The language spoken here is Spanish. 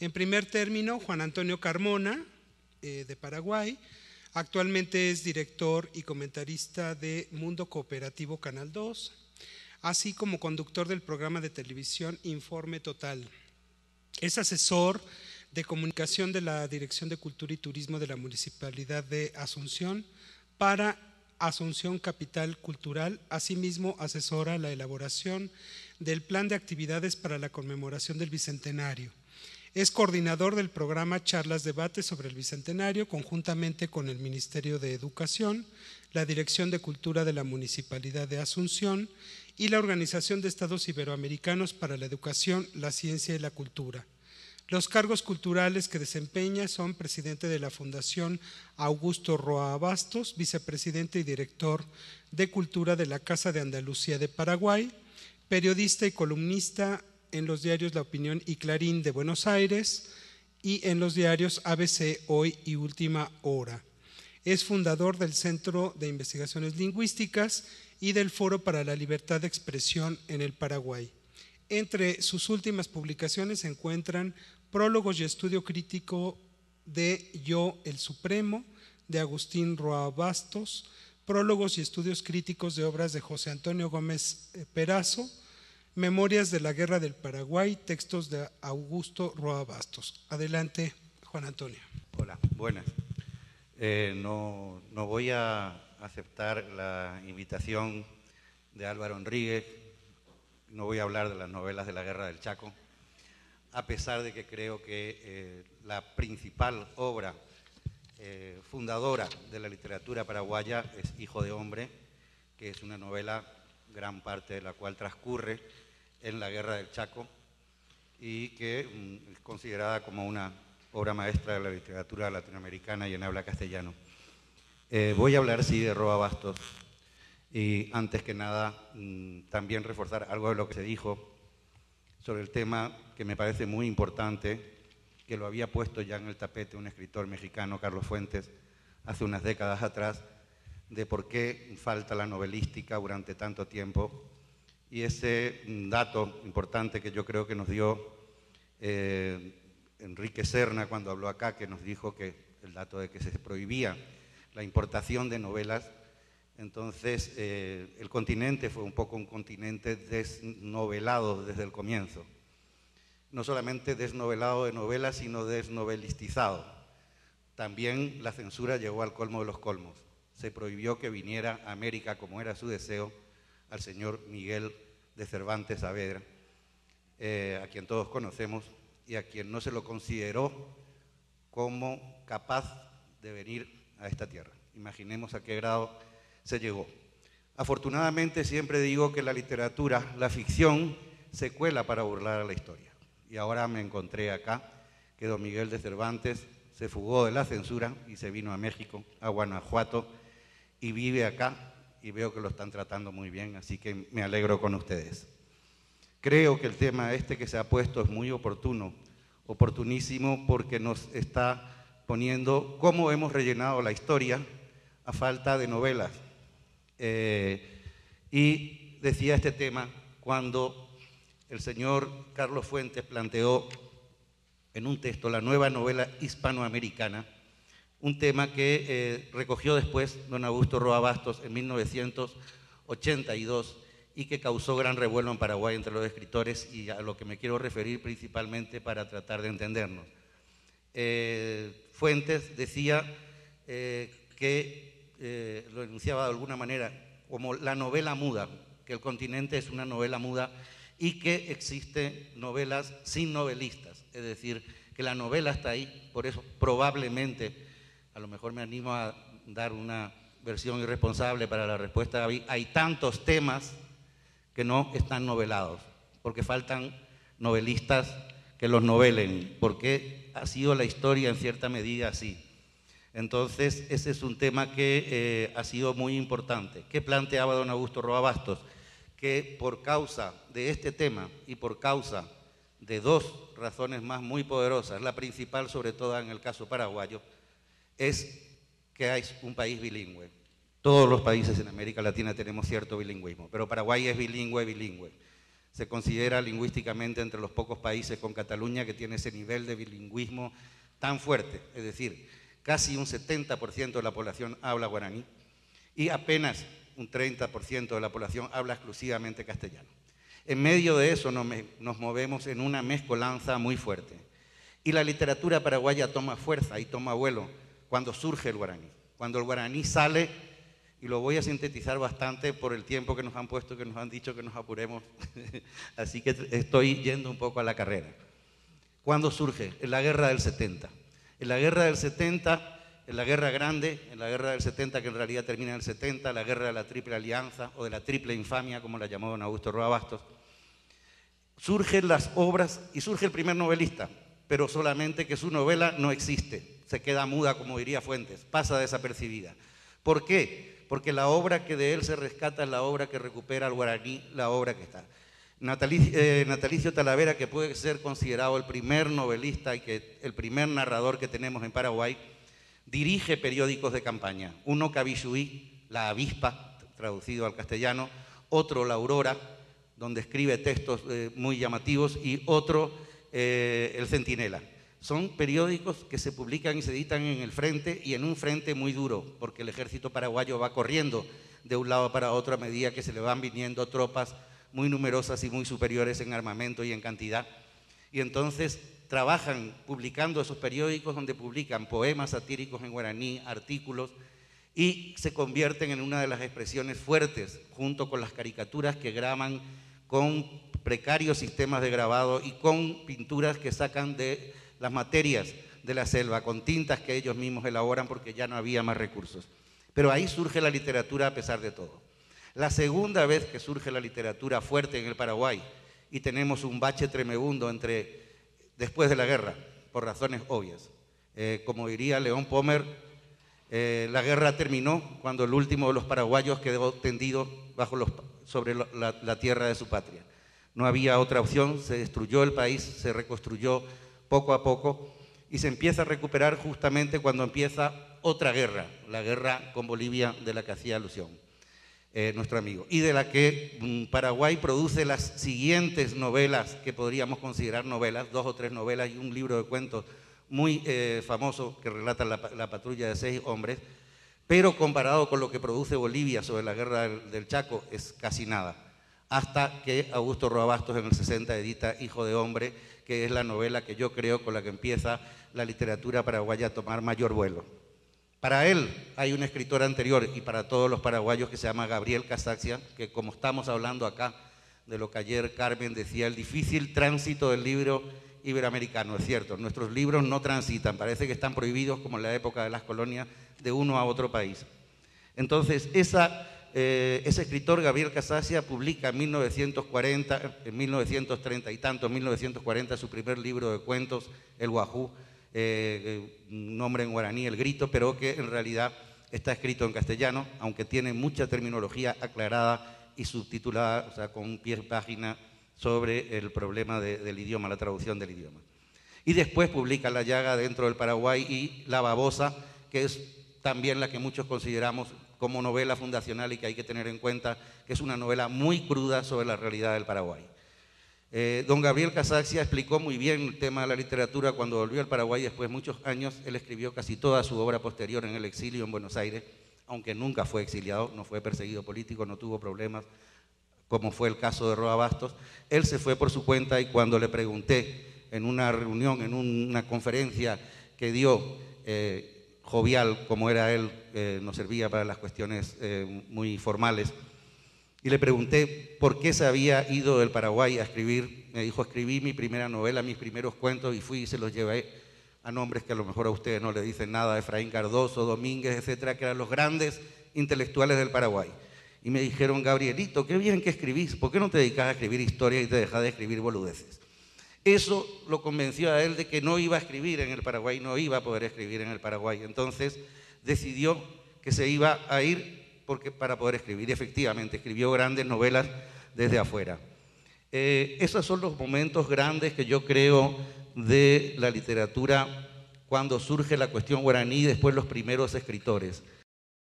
En primer término, Juan Antonio Carmona, de Paraguay, actualmente es director y comentarista de Mundo Cooperativo Canal 2, así como conductor del programa de televisión Informe Total. Es asesor de comunicación de la Dirección de Cultura y Turismo de la Municipalidad de Asunción para Asunción Capital Cultural. Asimismo, asesora la elaboración del plan de actividades para la conmemoración del Bicentenario. Es coordinador del programa Charlas Debates sobre el Bicentenario, conjuntamente con el Ministerio de Educación, la Dirección de Cultura de la Municipalidad de Asunción y la Organización de Estados Iberoamericanos para la Educación, la Ciencia y la Cultura. Los cargos culturales que desempeña son presidente de la Fundación Augusto Roa Bastos, vicepresidente y director de Cultura de la Casa de Andalucía de Paraguay, periodista y columnista en los diarios La Opinión y Clarín de Buenos Aires y en los diarios ABC, Hoy y Última Hora. Es fundador del Centro de Investigaciones Lingüísticas y del Foro para la Libertad de Expresión en el Paraguay. Entre sus últimas publicaciones se encuentran Prólogos y Estudio Crítico de Yo, el Supremo, de Agustín Roa Bastos, Prólogos y Estudios Críticos de obras de José Antonio Gómez Perazo, Memorias de la Guerra del Paraguay, textos de Augusto Roa Bastos. Adelante, Juan Antonio. Hola, buenas. No voy a aceptar la invitación de Álvaro Enríguez, no voy a hablar de las novelas de la Guerra del Chaco, a pesar de que creo que la principal obra fundadora de la literatura paraguaya es Hijo de Hombre, que es una novela, gran parte de la cual transcurre en la Guerra del Chaco y que es considerada como una obra maestra de la literatura latinoamericana y en habla castellano. Voy a hablar, sí, de Roa Bastos y antes que nada también reforzar algo de lo que se dijo sobre el tema que me parece muy importante, que lo había puesto ya en el tapete un escritor mexicano, Carlos Fuentes, hace unas décadas atrás, de por qué falta la novelística durante tanto tiempo. Y ese dato importante que yo creo que nos dio Enrique Serna cuando habló acá, que nos dijo que el dato de que se prohibía la importación de novelas, entonces el continente fue un poco un continente desnovelado desde el comienzo. No solamente desnovelado de novelas, sino desnovelistizado. También la censura llegó al colmo de los colmos. Se prohibió que viniera a América, como era su deseo, al señor Miguel de Cervantes Saavedra, a quien todos conocemos y a quien no se lo consideró como capaz de venir a esta tierra. Imaginemos a qué grado se llegó. Afortunadamente siempre digo que la literatura, la ficción, se cuela para burlar a la historia. Y ahora me encontré acá que don Miguel de Cervantes se fugó de la censura y se vino a México, a Guanajuato, y vive acá y veo que lo están tratando muy bien, así que me alegro con ustedes. Creo que el tema este que se ha puesto es muy oportuno, oportunísimo, porque nos está poniendo cómo hemos rellenado la historia a falta de novelas. Y decía este tema cuando el señor Carlos Fuentes planteó en un texto la nueva novela hispanoamericana, un tema que recogió después don Augusto Roa Bastos en 1982 y que causó gran revuelo en Paraguay entre los escritores y a lo que me quiero referir principalmente para tratar de entendernos. Fuentes decía que lo enunciaba de alguna manera como la novela muda, que el continente es una novela muda y que existen novelas sin novelistas, es decir, que la novela está ahí, por eso probablemente, a lo mejor me animo a dar una versión irresponsable para la respuesta, hay tantos temas que no están novelados, porque faltan novelistas que los novelen, porque ha sido la historia en cierta medida así. Entonces, ese es un tema que ha sido muy importante. ¿Qué planteaba don Augusto Roa Bastos? Que por causa de este tema y por causa de dos razones más muy poderosas, la principal sobre todo en el caso paraguayo, es que es un país bilingüe. Todos los países en América Latina tenemos cierto bilingüismo, pero Paraguay es bilingüe, bilingüe. Se considera lingüísticamente entre los pocos países con Cataluña que tiene ese nivel de bilingüismo tan fuerte, es decir, casi un 70% de la población habla guaraní y apenas un 30% de la población habla exclusivamente castellano. En medio de eso nos movemos en una mezcolanza muy fuerte. Y la literatura paraguaya toma fuerza y toma vuelo cuando surge el guaraní. Cuando el guaraní sale, y lo voy a sintetizar bastante por el tiempo que nos han puesto, que nos han dicho que nos apuremos, así que estoy yendo un poco a la carrera. ¿Cuándo surge? En la guerra del 70. En la guerra del 70, en la guerra grande, en la guerra del 70, que en realidad termina en el 70, la guerra de la Triple Alianza, o de la Triple Infamia, como la llamó don Augusto Roa Bastos, surgen las obras y surge el primer novelista, pero solamente que su novela no existe, se queda muda, como diría Fuentes, pasa desapercibida. ¿Por qué? Porque la obra que de él se rescata es la obra que recupera al guaraní, la obra que está. Natalicio Talavera, que puede ser considerado el primer novelista y el primer narrador que tenemos en Paraguay, dirige periódicos de campaña. Uno, Cabixuí, La Avispa, traducido al castellano, otro, La Aurora, donde escribe textos muy llamativos, y otro, El Centinela. Son periódicos que se publican y se editan en el frente, y en un frente muy duro, porque el ejército paraguayo va corriendo de un lado para otro a medida que se le van viniendo tropas muy numerosas y muy superiores en armamento y en cantidad. Y entonces trabajan publicando esos periódicos donde publican poemas satíricos en guaraní, artículos, y se convierten en una de las expresiones fuertes, junto con las caricaturas que graban con precarios sistemas de grabado y con pinturas que sacan de las materias de la selva, con tintas que ellos mismos elaboran porque ya no había más recursos. Pero ahí surge la literatura a pesar de todo. La segunda vez que surge la literatura fuerte en el Paraguay, y tenemos un bache tremebundo después de la guerra, por razones obvias. Como diría León Pomer, la guerra terminó cuando el último de los paraguayos quedó tendido sobre la tierra de su patria. No había otra opción, se destruyó el país, se reconstruyó poco a poco y se empieza a recuperar justamente cuando empieza otra guerra, la guerra con Bolivia de la que hacía alusión nuestro amigo, y de la que Paraguay produce las siguientes novelas que podríamos considerar novelas, 2 o 3 novelas y un libro de cuentos muy famoso que relata la patrulla de 6 hombres, pero comparado con lo que produce Bolivia sobre la guerra del Chaco es casi nada, hasta que Augusto Roa Bastos en el 60 edita Hijo de Hombre, que es la novela que yo creo con la que empieza la literatura paraguaya a tomar mayor vuelo. Para él hay un escritor anterior y para todos los paraguayos que se llama Gabriel Casaxia, que como estamos hablando acá de lo que ayer Carmen decía, el difícil tránsito del libro iberoamericano, es cierto, nuestros libros no transitan, parece que están prohibidos como en la época de las colonias de uno a otro país. Entonces ese escritor Gabriel Casaxia publica en 1940, en 1930 y tanto, en 1940 su primer libro de cuentos, El Guajú, nombre en guaraní, El Grito, pero que en realidad está escrito en castellano, aunque tiene mucha terminología aclarada y subtitulada, o sea, con un pie de página sobre el problema del idioma, la traducción del idioma. Y después publica La Llaga dentro del Paraguay y La Babosa, que es también la que muchos consideramos como novela fundacional y que hay que tener en cuenta que es una novela muy cruda sobre la realidad del Paraguay. Don Gabriel Casaxia explicó muy bien el tema de la literatura cuando volvió al Paraguay después de muchos años. Él escribió casi toda su obra posterior en el exilio en Buenos Aires, aunque nunca fue exiliado, no fue perseguido político, no tuvo problemas, como fue el caso de Roa Bastos. Él se fue por su cuenta y cuando le pregunté en una reunión, en una conferencia que dio, jovial como era él, nos servía para las cuestiones muy formales, y le pregunté por qué se había ido del Paraguay a escribir. Me dijo, escribí mi primera novela, mis primeros cuentos, y fui y se los llevé a nombres que a lo mejor a ustedes no le dicen nada, Efraín Cardoso, Domínguez, etcétera, que eran los grandes intelectuales del Paraguay. Y me dijeron, Gabrielito, qué bien que escribís, ¿por qué no te dedicas a escribir historia y te dejas de escribir boludeces? Eso lo convenció a él de que no iba a escribir en el Paraguay, no iba a poder escribir en el Paraguay. Entonces decidió que se iba a ir para poder escribir. Y efectivamente, escribió grandes novelas desde afuera. Esos son los momentos grandes que yo creo de la literatura cuando surge la cuestión guaraní y después los primeros escritores.